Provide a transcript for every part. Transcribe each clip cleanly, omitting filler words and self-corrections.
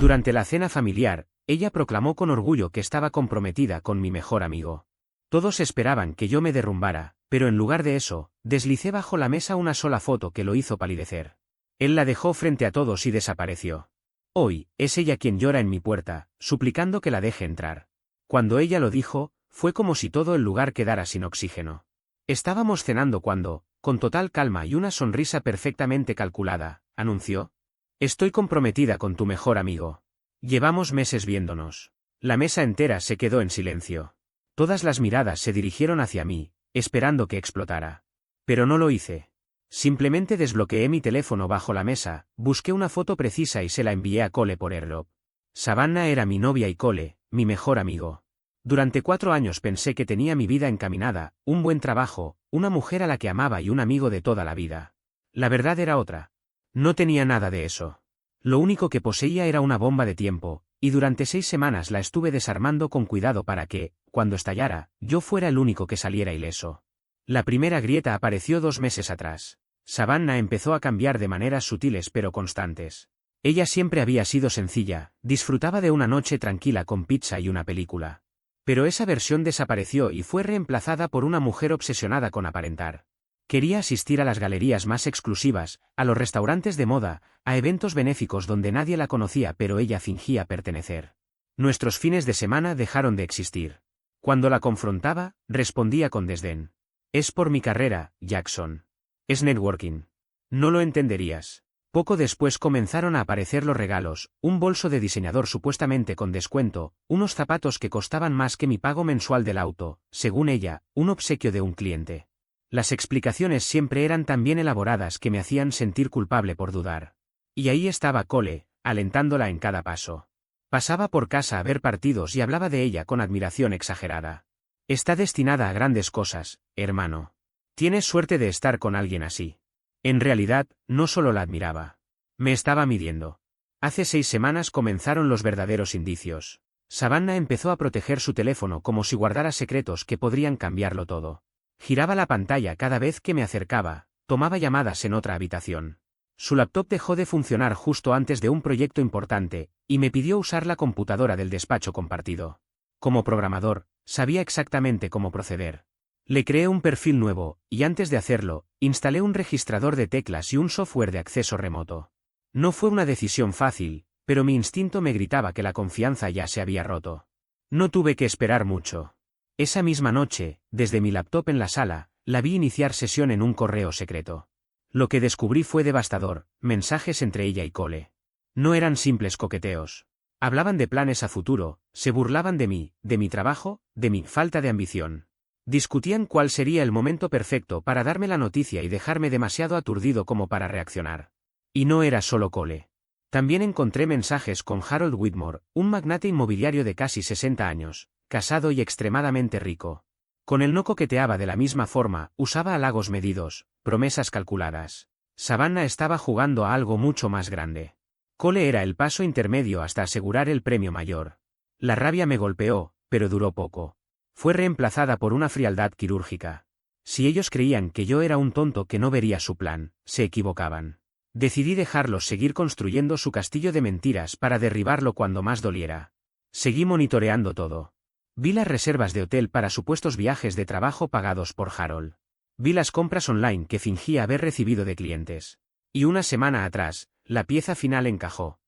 Durante la cena familiar, ella proclamó con orgullo que estaba comprometida con mi mejor amigo. Todos esperaban que yo me derrumbara, pero en lugar de eso, deslicé bajo la mesa una sola foto que lo hizo palidecer. Él la dejó frente a todos y desapareció. Hoy, es ella quien llora en mi puerta, suplicando que la deje entrar. Cuando ella lo dijo, fue como si todo el lugar quedara sin oxígeno. Estábamos cenando cuando, con total calma y una sonrisa perfectamente calculada, anunció: «Estoy comprometida con tu mejor amigo. Llevamos meses viéndonos». La mesa entera se quedó en silencio. Todas las miradas se dirigieron hacia mí, esperando que explotara. Pero no lo hice. Simplemente desbloqueé mi teléfono bajo la mesa, busqué una foto precisa y se la envié a Cole por AirDrop. Savannah era mi novia y Cole, mi mejor amigo. Durante 4 años pensé que tenía mi vida encaminada, un buen trabajo, una mujer a la que amaba y un amigo de toda la vida. La verdad era otra. No tenía nada de eso. Lo único que poseía era una bomba de tiempo, y durante 6 semanas la estuve desarmando con cuidado para que, cuando estallara, yo fuera el único que saliera ileso. La primera grieta apareció 2 meses atrás. Savannah empezó a cambiar de maneras sutiles pero constantes. Ella siempre había sido sencilla, disfrutaba de una noche tranquila con pizza y una película. Pero esa versión desapareció y fue reemplazada por una mujer obsesionada con aparentar. Quería asistir a las galerías más exclusivas, a los restaurantes de moda, a eventos benéficos donde nadie la conocía pero ella fingía pertenecer. Nuestros fines de semana dejaron de existir. Cuando la confrontaba, respondía con desdén: «Es por mi carrera, Jackson. Es networking. No lo entenderías». Poco después comenzaron a aparecer los regalos, un bolso de diseñador supuestamente con descuento, unos zapatos que costaban más que mi pago mensual del auto, según ella, un obsequio de un cliente. Las explicaciones siempre eran tan bien elaboradas que me hacían sentir culpable por dudar. Y ahí estaba Cole, alentándola en cada paso. Pasaba por casa a ver partidos y hablaba de ella con admiración exagerada. «Está destinada a grandes cosas, hermano. Tienes suerte de estar con alguien así». En realidad, no solo la admiraba. Me estaba midiendo. Hace 6 semanas comenzaron los verdaderos indicios. Savannah empezó a proteger su teléfono como si guardara secretos que podrían cambiarlo todo. Giraba la pantalla cada vez que me acercaba, tomaba llamadas en otra habitación. Su laptop dejó de funcionar justo antes de un proyecto importante, y me pidió usar la computadora del despacho compartido. Como programador, sabía exactamente cómo proceder. Le creé un perfil nuevo, y antes de hacerlo, instalé un registrador de teclas y un software de acceso remoto. No fue una decisión fácil, pero mi instinto me gritaba que la confianza ya se había roto. No tuve que esperar mucho. Esa misma noche, desde mi laptop en la sala, la vi iniciar sesión en un correo secreto. Lo que descubrí fue devastador: mensajes entre ella y Cole. No eran simples coqueteos. Hablaban de planes a futuro, se burlaban de mí, de mi trabajo, de mi falta de ambición. Discutían cuál sería el momento perfecto para darme la noticia y dejarme demasiado aturdido como para reaccionar. Y no era solo Cole. También encontré mensajes con Harold Whitmore, un magnate inmobiliario de casi 60 años, casado y extremadamente rico. Con él no coqueteaba de la misma forma, usaba halagos medidos, promesas calculadas. Savannah estaba jugando a algo mucho más grande. Cole era el paso intermedio hasta asegurar el premio mayor. La rabia me golpeó, pero duró poco. Fue reemplazada por una frialdad quirúrgica. Si ellos creían que yo era un tonto que no vería su plan, se equivocaban. Decidí dejarlos seguir construyendo su castillo de mentiras para derribarlo cuando más doliera. Seguí monitoreando todo. Vi las reservas de hotel para supuestos viajes de trabajo pagados por Harold. Vi las compras online que fingía haber recibido de clientes. Y una semana atrás, la pieza final encajó.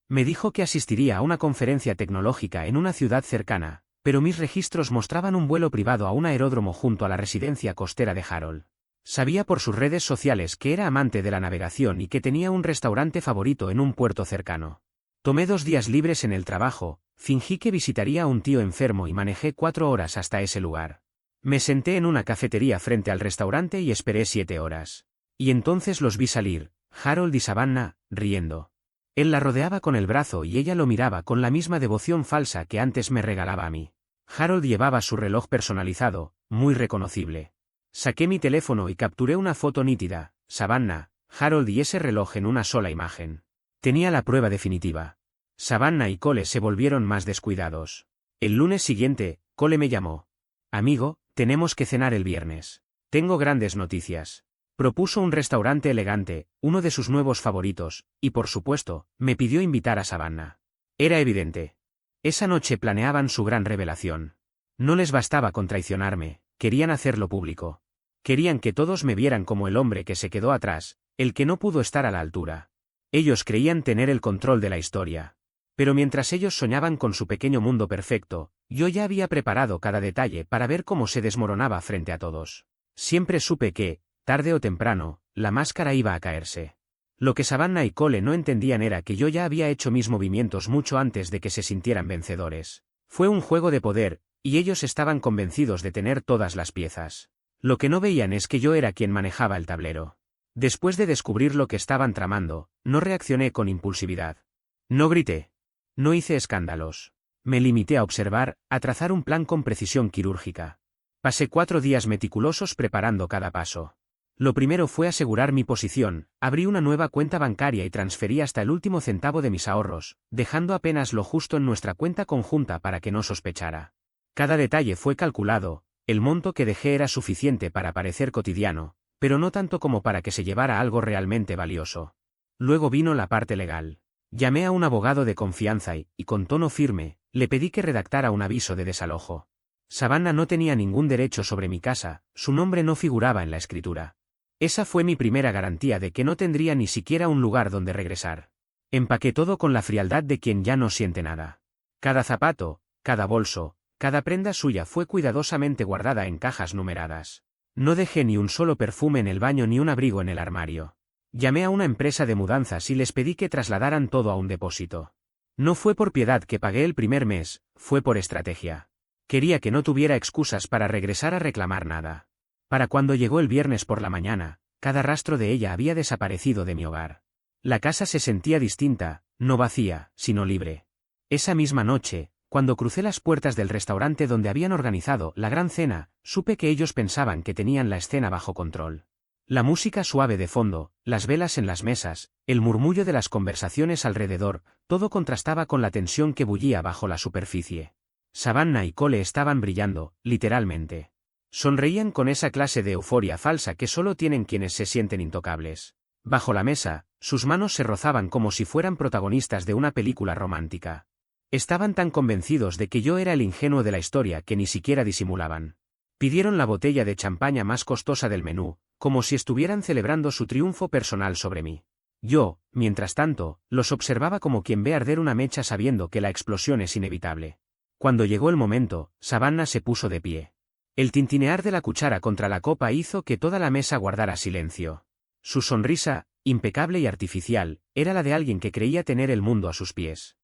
Me dijo que asistiría a una conferencia tecnológica en una ciudad cercana, pero mis registros mostraban un vuelo privado a un aeródromo junto a la residencia costera de Harold. Sabía por sus redes sociales que era amante de la navegación y que tenía un restaurante favorito en un puerto cercano. Tomé 2 días libres en el trabajo, fingí que visitaría a un tío enfermo y manejé 4 horas hasta ese lugar. Me senté en una cafetería frente al restaurante y esperé 7 horas. Y entonces los vi salir, Harold y Savannah, riendo. Él la rodeaba con el brazo y ella lo miraba con la misma devoción falsa que antes me regalaba a mí. Harold llevaba su reloj personalizado, muy reconocible. Saqué mi teléfono y capturé una foto nítida: Savannah, Harold y ese reloj en una sola imagen. Tenía la prueba definitiva. Savannah y Cole se volvieron más descuidados. El lunes siguiente, Cole me llamó. «Amigo, tenemos que cenar el viernes. Tengo grandes noticias». Propuso un restaurante elegante, uno de sus nuevos favoritos, y por supuesto, me pidió invitar a Savannah. Era evidente. Esa noche planeaban su gran revelación. No les bastaba con traicionarme, querían hacerlo público. Querían que todos me vieran como el hombre que se quedó atrás, el que no pudo estar a la altura. Ellos creían tener el control de la historia. Pero mientras ellos soñaban con su pequeño mundo perfecto, yo ya había preparado cada detalle para ver cómo se desmoronaba frente a todos. Siempre supe que, tarde o temprano, la máscara iba a caerse. Lo que Savannah y Cole no entendían era que yo ya había hecho mis movimientos mucho antes de que se sintieran vencedores. Fue un juego de poder, y ellos estaban convencidos de tener todas las piezas. Lo que no veían es que yo era quien manejaba el tablero. Después de descubrir lo que estaban tramando, no reaccioné con impulsividad. No grité. No hice escándalos. Me limité a observar, a trazar un plan con precisión quirúrgica. Pasé 4 días meticulosos preparando cada paso. Lo primero fue asegurar mi posición, abrí una nueva cuenta bancaria y transferí hasta el último centavo de mis ahorros, dejando apenas lo justo en nuestra cuenta conjunta para que no sospechara. Cada detalle fue calculado, el monto que dejé era suficiente para parecer cotidiano, pero no tanto como para que se llevara algo realmente valioso. Luego vino la parte legal. Llamé a un abogado de confianza y, con tono firme, le pedí que redactara un aviso de desalojo. Savannah no tenía ningún derecho sobre mi casa, su nombre no figuraba en la escritura. Esa fue mi primera garantía de que no tendría ni siquiera un lugar donde regresar. Empaqué todo con la frialdad de quien ya no siente nada. Cada zapato, cada bolso, cada prenda suya fue cuidadosamente guardada en cajas numeradas. No dejé ni un solo perfume en el baño ni un abrigo en el armario. Llamé a una empresa de mudanzas y les pedí que trasladaran todo a un depósito. No fue por piedad que pagué el primer mes, fue por estrategia. Quería que no tuviera excusas para regresar a reclamar nada. Para cuando llegó el viernes por la mañana, cada rastro de ella había desaparecido de mi hogar. La casa se sentía distinta, no vacía, sino libre. Esa misma noche, cuando crucé las puertas del restaurante donde habían organizado la gran cena, supe que ellos pensaban que tenían la escena bajo control. La música suave de fondo, las velas en las mesas, el murmullo de las conversaciones alrededor, todo contrastaba con la tensión que bullía bajo la superficie. Savannah y Cole estaban brillando, literalmente. Sonreían con esa clase de euforia falsa que solo tienen quienes se sienten intocables. Bajo la mesa, sus manos se rozaban como si fueran protagonistas de una película romántica. Estaban tan convencidos de que yo era el ingenuo de la historia que ni siquiera disimulaban. Pidieron la botella de champaña más costosa del menú, como si estuvieran celebrando su triunfo personal sobre mí. Yo, mientras tanto, los observaba como quien ve arder una mecha sabiendo que la explosión es inevitable. Cuando llegó el momento, Savannah se puso de pie. El tintinear de la cuchara contra la copa hizo que toda la mesa guardara silencio. Su sonrisa, impecable y artificial, era la de alguien que creía tener el mundo a sus pies.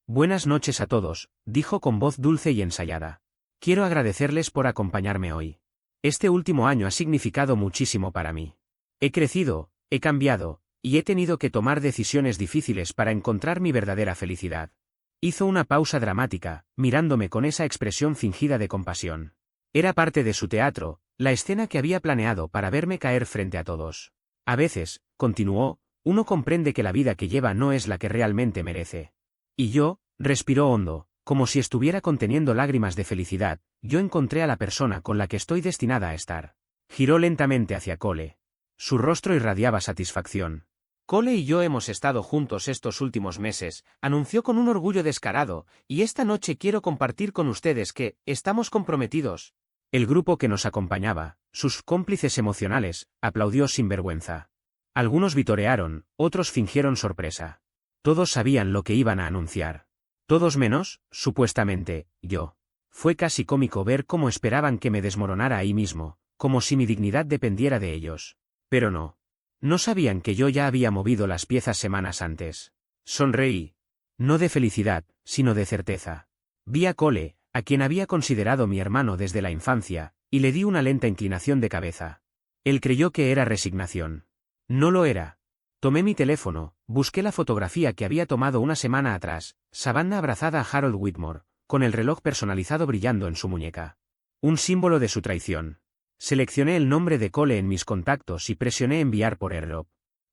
Buenas noches a todos, dijo con voz dulce y ensayada. Quiero agradecerles por acompañarme hoy. Este último año ha significado muchísimo para mí. He crecido, he cambiado, y he tenido que tomar decisiones difíciles para encontrar mi verdadera felicidad. Hizo una pausa dramática, mirándome con esa expresión fingida de compasión. Era parte de su teatro, la escena que había planeado para verme caer frente a todos. A veces, continuó, uno comprende que la vida que lleva no es la que realmente merece. Y yo, respiró hondo, como si estuviera conteniendo lágrimas de felicidad, yo encontré a la persona con la que estoy destinada a estar. Giró lentamente hacia Cole. Su rostro irradiaba satisfacción. Cole y yo hemos estado juntos estos últimos meses, anunció con un orgullo descarado, y esta noche quiero compartir con ustedes que, estamos comprometidos. El grupo que nos acompañaba, sus cómplices emocionales, aplaudió sin vergüenza. Algunos vitorearon, otros fingieron sorpresa. Todos sabían lo que iban a anunciar. Todos menos, supuestamente, yo. Fue casi cómico ver cómo esperaban que me desmoronara ahí mismo, como si mi dignidad dependiera de ellos. Pero no. No sabían que yo ya había movido las piezas semanas antes. Sonreí. No de felicidad, sino de certeza. Vi a Cole, a quien había considerado mi hermano desde la infancia, y le di una lenta inclinación de cabeza. Él creyó que era resignación. No lo era. Tomé mi teléfono, busqué la fotografía que había tomado una semana atrás, Savannah abrazada a Harold Whitmore, con el reloj personalizado brillando en su muñeca. Un símbolo de su traición. Seleccioné el nombre de Cole en mis contactos y presioné enviar por AirDrop.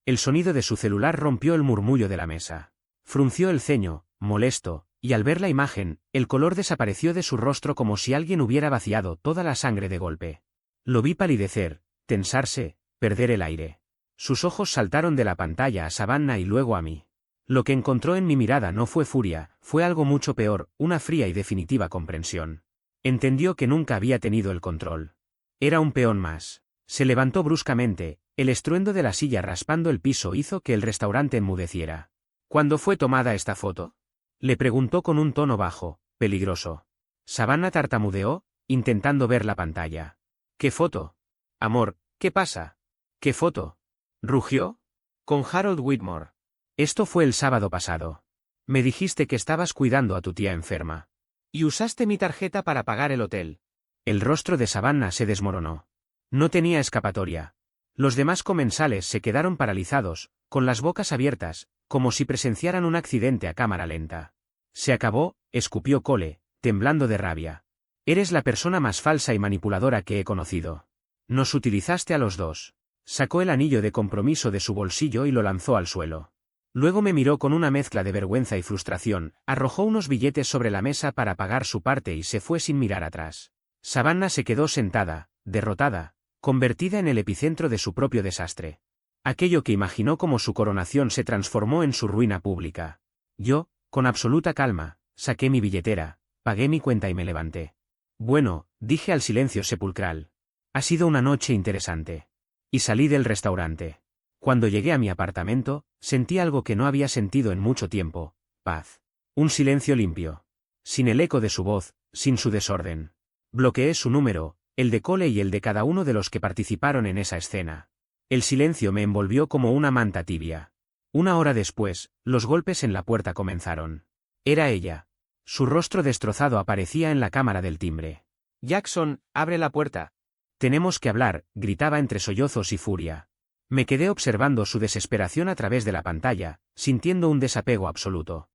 El sonido de su celular rompió el murmullo de la mesa. Frunció el ceño, molesto, y al ver la imagen, el color desapareció de su rostro como si alguien hubiera vaciado toda la sangre de golpe. Lo vi palidecer, tensarse, perder el aire. Sus ojos saltaron de la pantalla a Savannah y luego a mí. Lo que encontró en mi mirada no fue furia, fue algo mucho peor, una fría y definitiva comprensión. Entendió que nunca había tenido el control. Era un peón más. Se levantó bruscamente, el estruendo de la silla raspando el piso hizo que el restaurante enmudeciera. ¿Cuándo fue tomada esta foto? Le preguntó con un tono bajo, peligroso. Savannah tartamudeó, intentando ver la pantalla. ¿Qué foto? Amor, ¿qué pasa? ¿Qué foto? ¿Rugió? Con Harold Whitmore. Esto fue el sábado pasado. Me dijiste que estabas cuidando a tu tía enferma. Y usaste mi tarjeta para pagar el hotel. El rostro de Savannah se desmoronó. No tenía escapatoria. Los demás comensales se quedaron paralizados, con las bocas abiertas, como si presenciaran un accidente a cámara lenta. Se acabó, escupió Cole, temblando de rabia. Eres la persona más falsa y manipuladora que he conocido. Nos utilizaste a los dos. Sacó el anillo de compromiso de su bolsillo y lo lanzó al suelo. Luego me miró con una mezcla de vergüenza y frustración, arrojó unos billetes sobre la mesa para pagar su parte y se fue sin mirar atrás. Savannah se quedó sentada, derrotada, convertida en el epicentro de su propio desastre. Aquello que imaginó como su coronación se transformó en su ruina pública. Yo, con absoluta calma, saqué mi billetera, pagué mi cuenta y me levanté. Bueno, dije al silencio sepulcral. Ha sido una noche interesante. Y salí del restaurante. Cuando llegué a mi apartamento, sentí algo que no había sentido en mucho tiempo, paz. Un silencio limpio. Sin el eco de su voz, sin su desorden. Bloqueé su número, el de Cole y el de cada uno de los que participaron en esa escena. El silencio me envolvió como una manta tibia. Una hora después, los golpes en la puerta comenzaron. Era ella. Su rostro destrozado aparecía en la cámara del timbre. Jackson, abre la puerta. Tenemos que hablar, gritaba entre sollozos y furia. Me quedé observando su desesperación a través de la pantalla, sintiendo un desapego absoluto.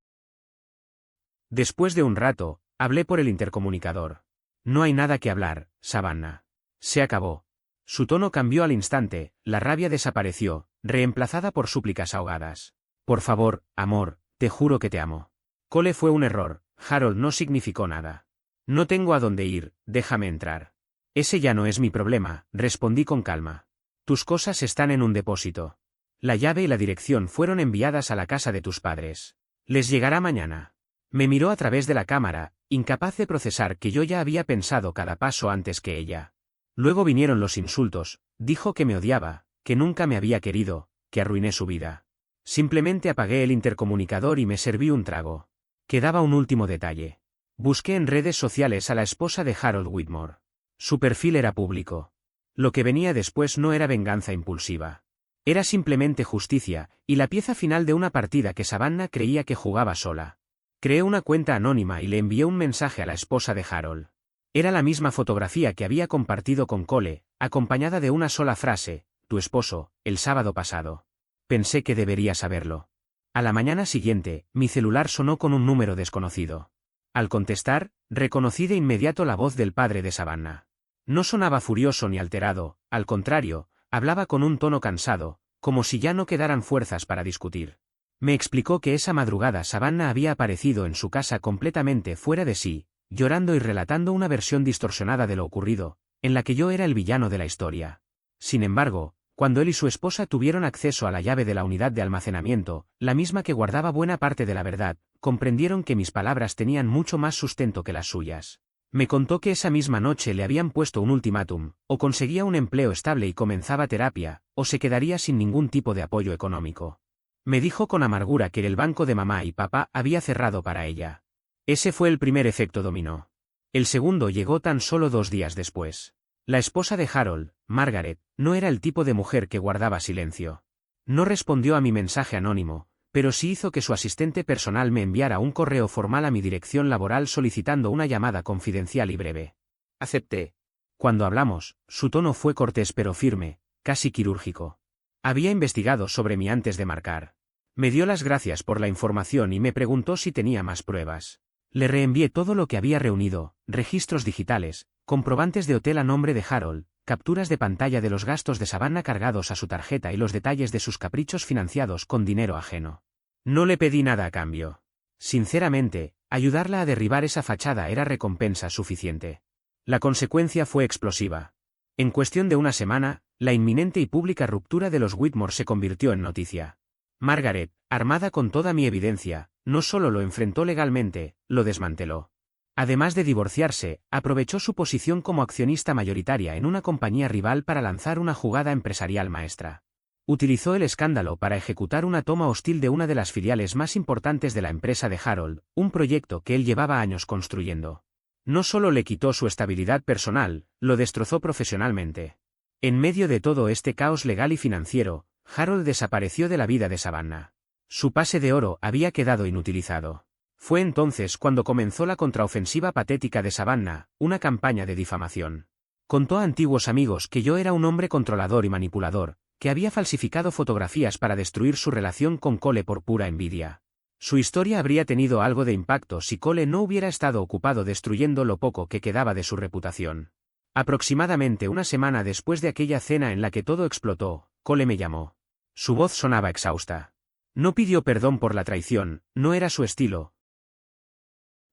Después de un rato, hablé por el intercomunicador. No hay nada que hablar, Savannah. Se acabó. Su tono cambió al instante, la rabia desapareció, reemplazada por súplicas ahogadas. Por favor, amor, te juro que te amo. Cole fue un error, Harold no significó nada. No tengo a dónde ir, déjame entrar. Ese ya no es mi problema, respondí con calma. Tus cosas están en un depósito. La llave y la dirección fueron enviadas a la casa de tus padres. Les llegará mañana. Me miró a través de la cámara, incapaz de procesar que yo ya había pensado cada paso antes que ella. Luego vinieron los insultos, dijo que me odiaba, que nunca me había querido, que arruiné su vida. Simplemente apagué el intercomunicador y me serví un trago. Quedaba un último detalle. Busqué en redes sociales a la esposa de Harold Whitmore. Su perfil era público. Lo que venía después no era venganza impulsiva. Era simplemente justicia, y la pieza final de una partida que Savannah creía que jugaba sola. Creé una cuenta anónima y le envié un mensaje a la esposa de Harold. Era la misma fotografía que había compartido con Cole, acompañada de una sola frase, tu esposo, el sábado pasado. Pensé que debería saberlo. A la mañana siguiente, mi celular sonó con un número desconocido. Al contestar, reconocí de inmediato la voz del padre de Savannah. No sonaba furioso ni alterado, al contrario, hablaba con un tono cansado, como si ya no quedaran fuerzas para discutir. Me explicó que esa madrugada Savannah había aparecido en su casa completamente fuera de sí, llorando y relatando una versión distorsionada de lo ocurrido, en la que yo era el villano de la historia. Sin embargo, cuando él y su esposa tuvieron acceso a la llave de la unidad de almacenamiento, la misma que guardaba buena parte de la verdad, comprendieron que mis palabras tenían mucho más sustento que las suyas. Me contó que esa misma noche le habían puesto un ultimátum, o conseguía un empleo estable y comenzaba terapia, o se quedaría sin ningún tipo de apoyo económico. Me dijo con amargura que el banco de mamá y papá había cerrado para ella. Ese fue el primer efecto dominó. El segundo llegó tan solo 2 días después. La esposa de Harold, Margaret, no era el tipo de mujer que guardaba silencio. No respondió a mi mensaje anónimo, pero sí hizo que su asistente personal me enviara un correo formal a mi dirección laboral solicitando una llamada confidencial y breve. Acepté. Cuando hablamos, su tono fue cortés pero firme, casi quirúrgico. Había investigado sobre mí antes de marcar. Me dio las gracias por la información y me preguntó si tenía más pruebas. Le reenvié todo lo que había reunido, registros digitales, comprobantes de hotel a nombre de Harold, capturas de pantalla de los gastos de Savannah cargados a su tarjeta y los detalles de sus caprichos financiados con dinero ajeno. No le pedí nada a cambio. Sinceramente, ayudarla a derribar esa fachada era recompensa suficiente. La consecuencia fue explosiva. En cuestión de una semana, La inminente y pública ruptura de los Whitmore se convirtió en noticia. Margaret, armada con toda mi evidencia, no solo lo enfrentó legalmente, lo desmanteló. Además de divorciarse, aprovechó su posición como accionista mayoritaria en una compañía rival para lanzar una jugada empresarial maestra. Utilizó el escándalo para ejecutar una toma hostil de una de las filiales más importantes de la empresa de Harold, un proyecto que él llevaba años construyendo. No solo le quitó su estabilidad personal, lo destrozó profesionalmente. En medio de todo este caos legal y financiero, Harold desapareció de la vida de Savannah. Su pase de oro había quedado inutilizado. Fue entonces cuando comenzó la contraofensiva patética de Savannah, una campaña de difamación. Contó a antiguos amigos que yo era un hombre controlador y manipulador, que había falsificado fotografías para destruir su relación con Cole por pura envidia. Su historia habría tenido algo de impacto si Cole no hubiera estado ocupado destruyendo lo poco que quedaba de su reputación. Aproximadamente una semana después de aquella cena en la que todo explotó, Cole me llamó. Su voz sonaba exhausta. No pidió perdón por la traición, no era su estilo.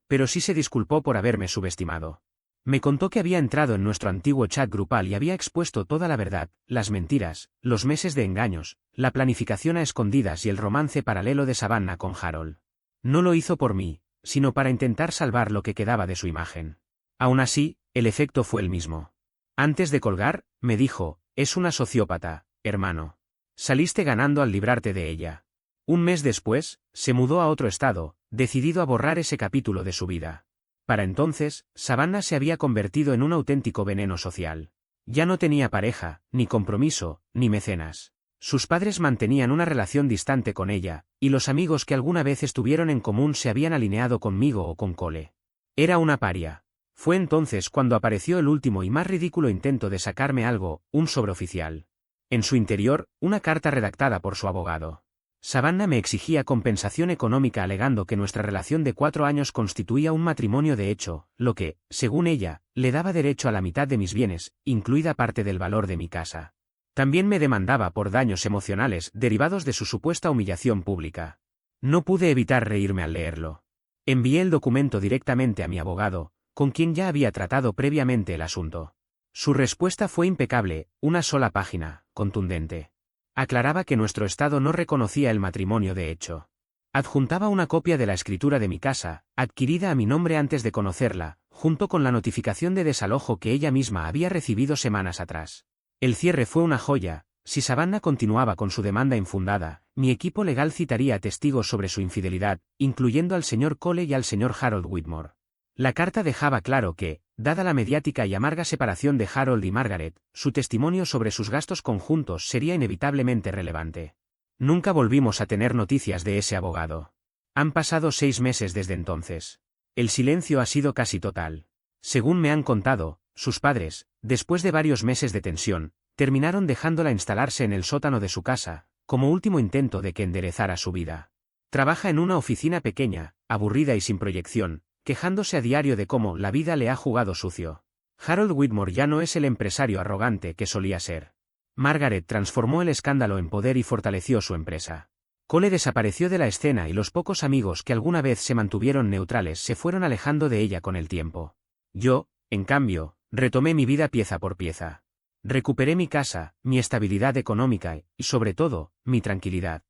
Pero sí se disculpó por haberme subestimado. Me contó que había entrado en nuestro antiguo chat grupal y había expuesto toda la verdad, las mentiras, los meses de engaños, la planificación a escondidas y el romance paralelo de Savannah con Harold. No lo hizo por mí, sino para intentar salvar lo que quedaba de su imagen. Aún así, el efecto fue el mismo. Antes de colgar, me dijo, es una sociópata, hermano. Saliste ganando al librarte de ella. Un mes después, se mudó a otro estado, decidido a borrar ese capítulo de su vida. Para entonces, Savannah se había convertido en un auténtico veneno social. Ya no tenía pareja, ni compromiso, ni mecenas. Sus padres mantenían una relación distante con ella, y los amigos que alguna vez estuvieron en común se habían alineado conmigo o con Cole. Era una paria. Fue entonces cuando apareció el último y más ridículo intento de sacarme algo, un sobreoficial. En su interior, una carta redactada por su abogado. Savannah me exigía compensación económica alegando que nuestra relación de 4 años constituía un matrimonio de hecho, lo que, según ella, le daba derecho a la mitad de mis bienes, incluida parte del valor de mi casa. También me demandaba por daños emocionales derivados de su supuesta humillación pública. No pude evitar reírme al leerlo. Envié el documento directamente a mi abogado, con quien ya había tratado previamente el asunto. Su respuesta fue impecable, una sola página, contundente. Aclaraba que nuestro estado no reconocía el matrimonio de hecho. Adjuntaba una copia de la escritura de mi casa, adquirida a mi nombre antes de conocerla, junto con la notificación de desalojo que ella misma había recibido semanas atrás. El cierre fue una joya. Si Savannah continuaba con su demanda infundada, mi equipo legal citaría testigos sobre su infidelidad, incluyendo al señor Cole y al señor Harold Whitmore. La carta dejaba claro que, dada la mediática y amarga separación de Harold y Margaret, su testimonio sobre sus gastos conjuntos sería inevitablemente relevante. Nunca volvimos a tener noticias de ese abogado. Han pasado 6 meses desde entonces. El silencio ha sido casi total. Según me han contado, sus padres, después de varios meses de tensión, terminaron dejándola instalarse en el sótano de su casa, como último intento de que enderezara su vida. Trabaja en una oficina pequeña, aburrida y sin proyección, quejándose a diario de cómo la vida le ha jugado sucio. Harold Whitmore ya no es el empresario arrogante que solía ser. Margaret transformó el escándalo en poder y fortaleció su empresa. Cole desapareció de la escena y los pocos amigos que alguna vez se mantuvieron neutrales se fueron alejando de ella con el tiempo. Yo, en cambio, retomé mi vida pieza por pieza. Recuperé mi casa, mi estabilidad económica y, sobre todo, mi tranquilidad.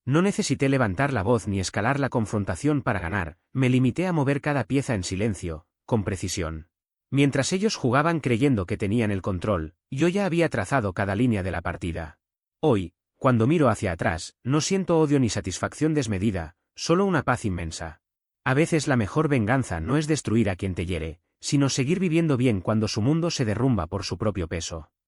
No necesité levantar la voz ni escalar la confrontación para ganar, me limité a mover cada pieza en silencio, con precisión. Mientras ellos jugaban creyendo que tenían el control, yo ya había trazado cada línea de la partida. Hoy, cuando miro hacia atrás, no siento odio ni satisfacción desmedida, solo una paz inmensa. A veces la mejor venganza no es destruir a quien te hiere, sino seguir viviendo bien cuando su mundo se derrumba por su propio peso.